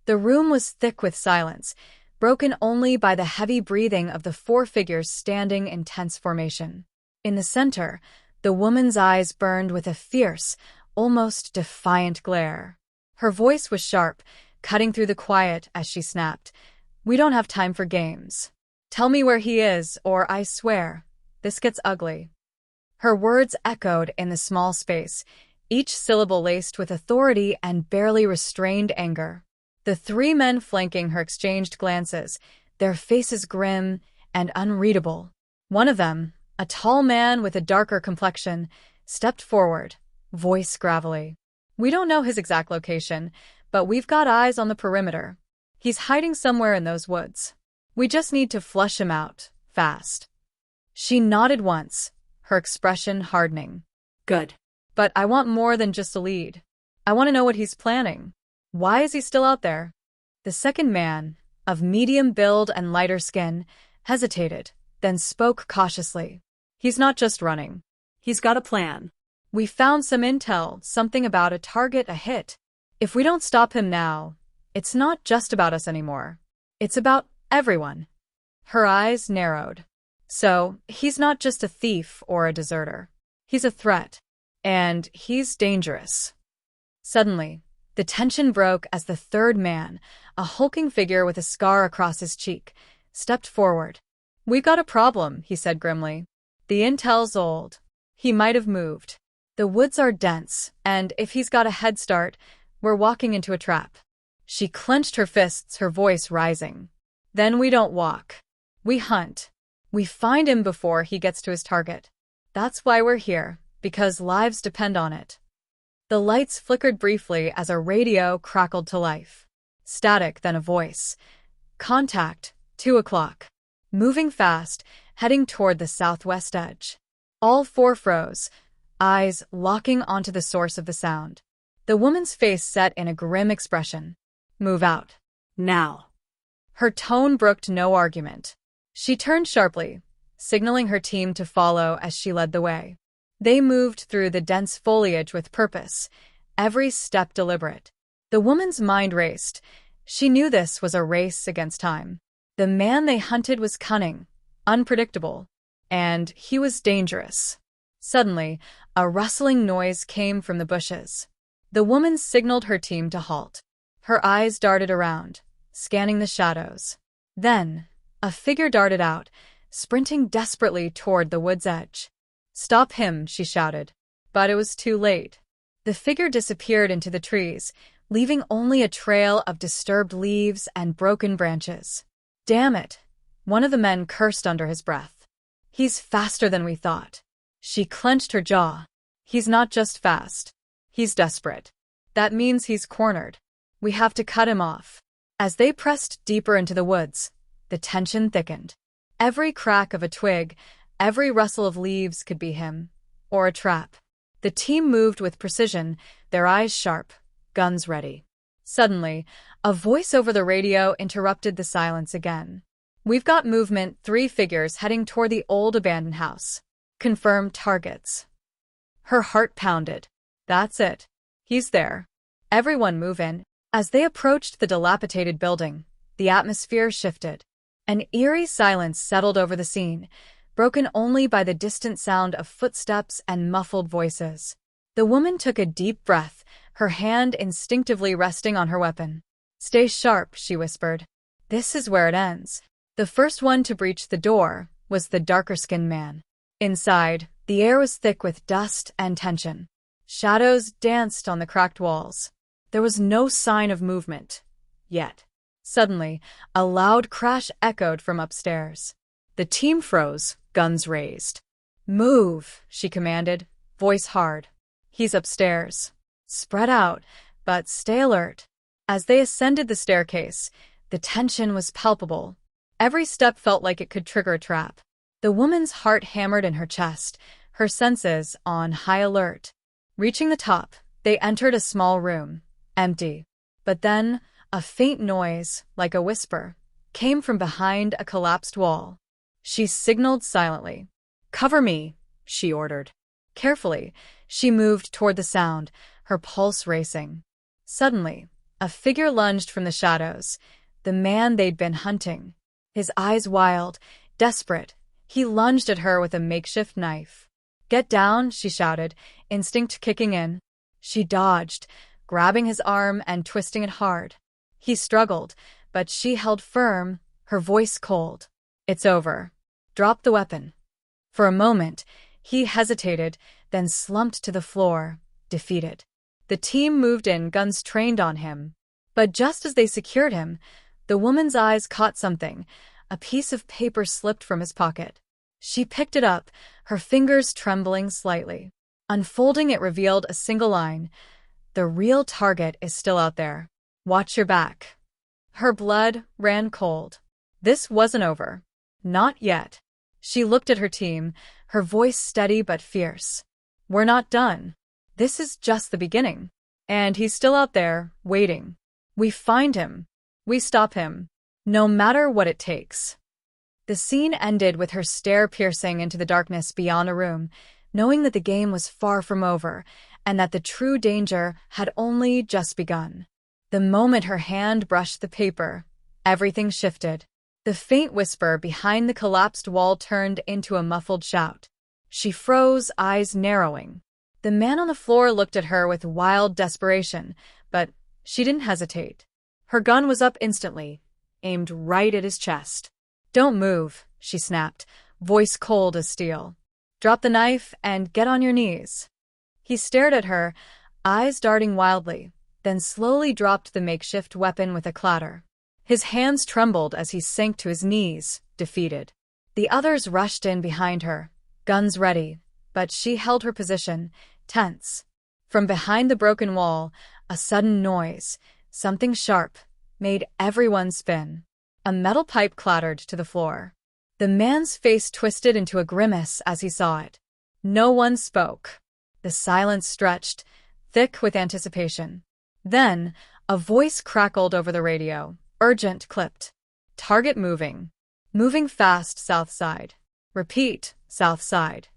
The room was thick with silence, broken only by the heavy breathing of the four figures standing in tense formation. In the center, the woman's eyes burned with a fierce, almost defiant glare. Her voice was sharp, cutting through the quiet as she snapped, "We don't have time for games. Tell me where he is, or I swear, this gets ugly." Her words echoed in the small space, each syllable laced with authority and barely restrained anger. The three men flanking her exchanged glances, their faces grim and unreadable. One of them, a tall man with a darker complexion, stepped forward, voice gravelly. "We don't know his exact location, but we've got eyes on the perimeter. He's hiding somewhere in those woods. We just need to flush him out, fast." She nodded once, her expression hardening. "Good. But I want more than just a lead. I want to know what he's planning. Why is he still out there?" The second man, of medium build and lighter skin, hesitated, then spoke cautiously. "He's not just running. He's got a plan. We found some intel, something about a target, a hit. If we don't stop him now, it's not just about us anymore. It's about everyone." Her eyes narrowed. "So, he's not just a thief or a deserter. He's a threat. And he's dangerous." Suddenly, the tension broke as the third man, a hulking figure with a scar across his cheek, stepped forward. "We've got a problem," he said grimly. "The intel's old. He might have moved. The woods are dense, and if he's got a head start, we're walking into a trap." She clenched her fists, her voice rising. "Then we don't walk. We hunt. We find him before he gets to his target. That's why we're here, because lives depend on it." The lights flickered briefly as a radio crackled to life. Static, then a voice. "Contact, 2 o'clock. Moving fast, heading toward the southwest edge." All four froze, eyes locking onto the source of the sound. The woman's face set in a grim expression. "Move out. Now." Her tone brooked no argument. She turned sharply, signaling her team to follow as she led the way. They moved through the dense foliage with purpose, every step deliberate. The woman's mind raced. She knew this was a race against time. The man they hunted was cunning, unpredictable, and he was dangerous. Suddenly, a rustling noise came from the bushes. The woman signaled her team to halt. Her eyes darted around, scanning the shadows. Then, a figure darted out, sprinting desperately toward the wood's edge. "Stop him," she shouted. But it was too late. The figure disappeared into the trees, leaving only a trail of disturbed leaves and broken branches. "Damn it," one of the men cursed under his breath. "He's faster than we thought." She clenched her jaw. "He's not just fast. He's desperate. That means he's cornered. We have to cut him off." As they pressed deeper into the woods, the tension thickened. Every crack of a twig, every rustle of leaves could be him, or a trap. The team moved with precision, their eyes sharp, guns ready. Suddenly, a voice over the radio interrupted the silence again. "We've got movement, 3 figures heading toward the old abandoned house. Confirm targets." Her heart pounded. "That's it. He's there. Everyone move in." As they approached the dilapidated building, the atmosphere shifted. An eerie silence settled over the scene, broken only by the distant sound of footsteps and muffled voices. The woman took a deep breath, her hand instinctively resting on her weapon. "Stay sharp," she whispered. "This is where it ends." The first one to breach the door was the darker-skinned man. Inside, the air was thick with dust and tension. Shadows danced on the cracked walls. There was no sign of movement, yet. Suddenly, a loud crash echoed from upstairs. The team froze, guns raised. "Move," she commanded, voice hard. "He's upstairs. Spread out, but stay alert." As they ascended the staircase, the tension was palpable. Every step felt like it could trigger a trap. The woman's heart hammered in her chest, her senses on high alert. Reaching the top, they entered a small room, empty. But then, a faint noise, like a whisper, came from behind a collapsed wall. She signaled silently. "Cover me," she ordered. Carefully, she moved toward the sound, her pulse racing. Suddenly, A figure lunged from the shadows, the man they'd been hunting. His eyes wild, desperate, he lunged at her with a makeshift knife. "Get down," she shouted, instinct kicking in. She dodged, grabbing his arm and twisting it hard. He struggled, but she held firm, her voice cold. "It's over. Drop the weapon." For a moment, he hesitated, then slumped to the floor, defeated. The team moved in, guns trained on him. But just as they secured him, the woman's eyes caught something. A piece of paper slipped from his pocket. She picked it up, her fingers trembling slightly. Unfolding, it revealed a single line. "The real target is still out there. Watch your back." Her blood ran cold. This wasn't over. Not yet. She looked at her team, her voice steady but fierce. "We're not done. This is just the beginning. And he's still out there, waiting. We find him. We stop him. No matter what it takes." The scene ended with her stare piercing into the darkness beyond a room, knowing that the game was far from over, and that the true danger had only just begun. The moment her hand brushed the paper, everything shifted. The faint whisper behind the collapsed wall turned into a muffled shout. She froze, eyes narrowing. The man on the floor looked at her with wild desperation, but she didn't hesitate. Her gun was up instantly, aimed right at his chest. "Don't move," she snapped, voice cold as steel. "Drop the knife and get on your knees." He stared at her, eyes darting wildly, then slowly dropped the makeshift weapon with a clatter. His hands trembled as he sank to his knees, defeated. The others rushed in behind her, guns ready, but she held her position, tense. From behind the broken wall, a sudden noise, something sharp, made everyone spin. A metal pipe clattered to the floor. The man's face twisted into a grimace as he saw it. No one spoke. The silence stretched, thick with anticipation. Then, a voice crackled over the radio, urgent, clipped. "Target moving. Moving fast, south side. Repeat, south side."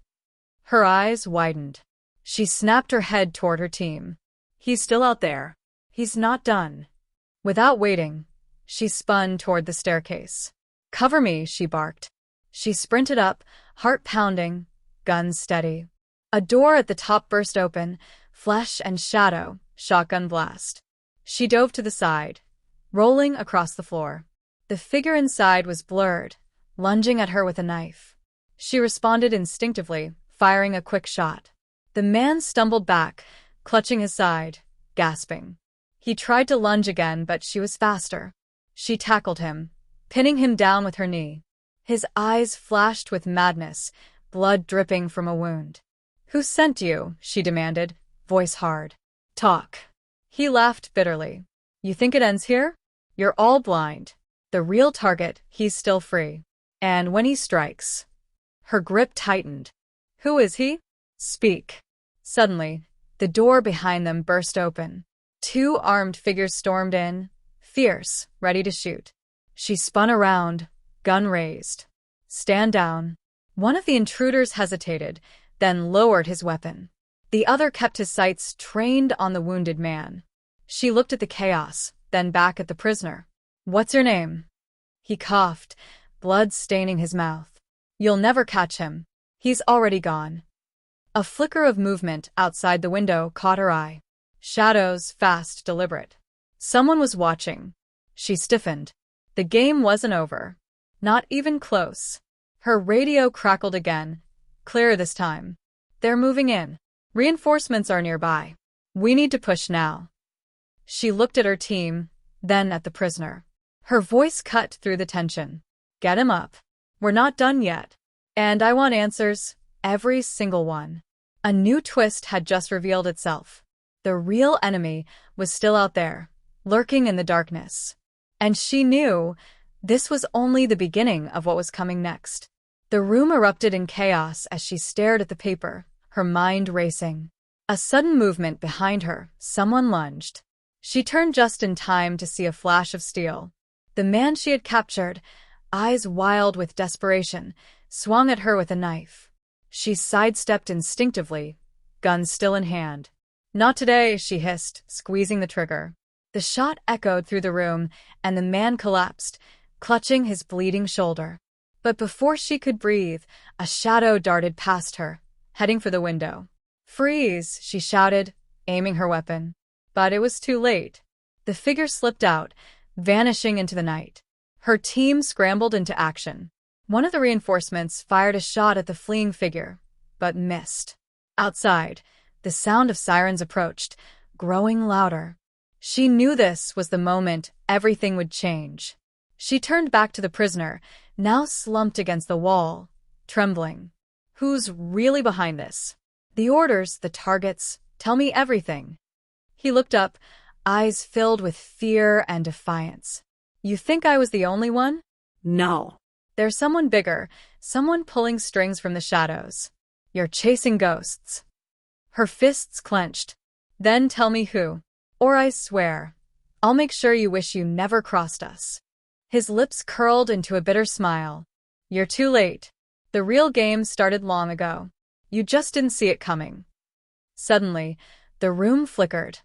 Her eyes widened. She snapped her head toward her team. "He's still out there. He's not done." Without waiting, she spun toward the staircase. "Cover me," she barked. She sprinted up, heart pounding, gun steady. A door at the top burst open, flesh and shadow, shotgun blast. She dove to the side, rolling across the floor. The figure inside was blurred, lunging at her with a knife. She responded instinctively, firing a quick shot. The man stumbled back, clutching his side, gasping. He tried to lunge again, but she was faster. She tackled him, pinning him down with her knee. His eyes flashed with madness, blood dripping from a wound. "Who sent you?" she demanded, voice hard. "Talk." He laughed bitterly. "You think it ends here? You're all blind. The real target, he's still free. And when he strikes..." Her grip tightened. "Who is he? Speak." Suddenly, the door behind them burst open. Two armed figures stormed in, fierce, ready to shoot. She spun around, gun raised. "Stand down." One of the intruders hesitated, then lowered his weapon. The other kept his sights trained on the wounded man. She looked at the chaos, then back at the prisoner. "What's your name?" He coughed, blood staining his mouth. "You'll never catch him. He's already gone." A flicker of movement outside the window caught her eye. Shadows, fast, deliberate. Someone was watching. She stiffened. The game wasn't over. Not even close. Her radio crackled again, clearer this time. "They're moving in. Reinforcements are nearby. We need to push now." She looked at her team, then at the prisoner. Her voice cut through the tension. "Get him up. We're not done yet. And I want answers, every single one." A new twist had just revealed itself. The real enemy was still out there, lurking in the darkness. And she knew this was only the beginning of what was coming next. The room erupted in chaos as she stared at the paper, her mind racing. A sudden movement behind her, someone lunged. She turned just in time to see a flash of steel. The man she had captured, eyes wild with desperation, swung at her with a knife. She sidestepped instinctively, gun still in hand. "Not today," she hissed, squeezing the trigger. The shot echoed through the room, and the man collapsed, clutching his bleeding shoulder. But before she could breathe, a shadow darted past her, heading for the window. "Freeze!" she shouted, aiming her weapon. But it was too late. The figure slipped out, vanishing into the night. Her team scrambled into action. One of the reinforcements fired a shot at the fleeing figure, but missed. Outside, the sound of sirens approached, growing louder. She knew this was the moment everything would change. She turned back to the prisoner, now slumped against the wall, trembling. "Who's really behind this?" "The orders, the targets, tell me everything." He looked up, eyes filled with fear and defiance. "You think I was the only one?" No. "There's someone bigger, someone pulling strings from the shadows. You're chasing ghosts." Her fists clenched. "Then tell me who. Or I swear, I'll make sure you wish you never crossed us." His lips curled into a bitter smile. "You're too late. The real game started long ago. You just didn't see it coming." Suddenly, the room flickered,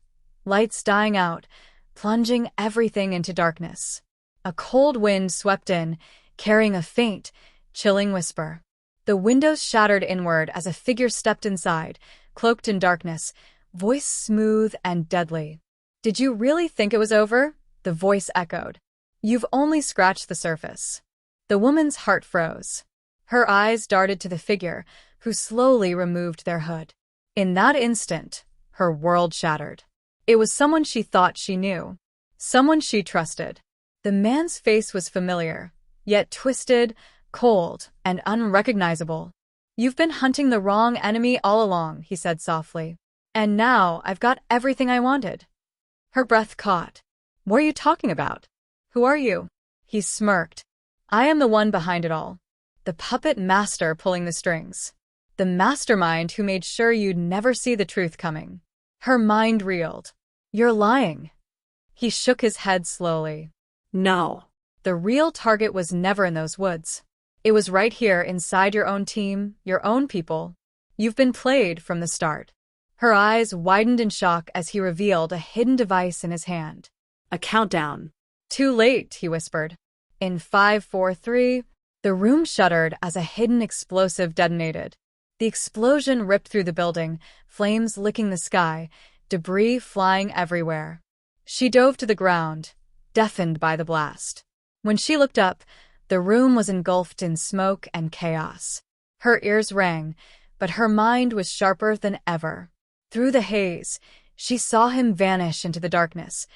lights dying out, plunging everything into darkness. A cold wind swept in, carrying a faint, chilling whisper. The windows shattered inward as a figure stepped inside, cloaked in darkness, voice smooth and deadly. "Did you really think it was over?" the voice echoed. "You've only scratched the surface." The woman's heart froze. Her eyes darted to the figure, who slowly removed their hood. In that instant, her world shattered. It was someone she thought she knew. Someone she trusted. The man's face was familiar, yet twisted, cold, and unrecognizable. "You've been hunting the wrong enemy all along," he said softly. "And now I've got everything I wanted." Her breath caught. "What are you talking about? Who are you?" He smirked. "I am the one behind it all. The puppet master pulling the strings. The mastermind who made sure you'd never see the truth coming." Her mind reeled. "You're lying." He shook his head slowly. No. The real target was never in those woods. It was right here inside your own team, your own people. You've been played from the start. Her eyes widened in shock as he revealed a hidden device in his hand. A countdown. "Too late," he whispered. "In 5, 4, 3, the room shuddered as a hidden explosive detonated. The explosion ripped through the building, flames licking the sky, debris flying everywhere. She dove to the ground, deafened by the blast. When she looked up, the room was engulfed in smoke and chaos. Her ears rang, but her mind was sharper than ever. Through the haze, she saw him vanish into the darkness,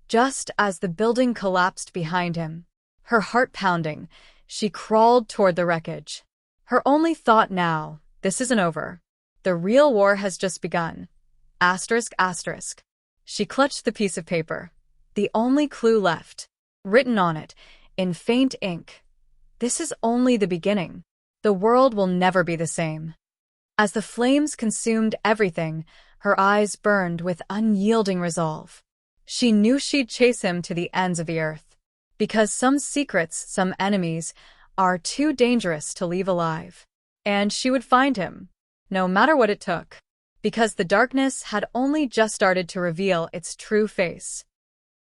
just as the building collapsed behind him. Her heart pounding, she crawled toward the wreckage. Her only thought now, this isn't over. The real war has just begun. Asterisk, asterisk. She clutched the piece of paper. The only clue left. Written on it, in faint ink. This is only the beginning. The world will never be the same. As the flames consumed everything, her eyes burned with unyielding resolve. She knew she'd chase him to the ends of the earth. Because some secrets, some enemies, are too dangerous to leave alive. And she would find him, no matter what it took. Because the darkness had only just started to reveal its true face.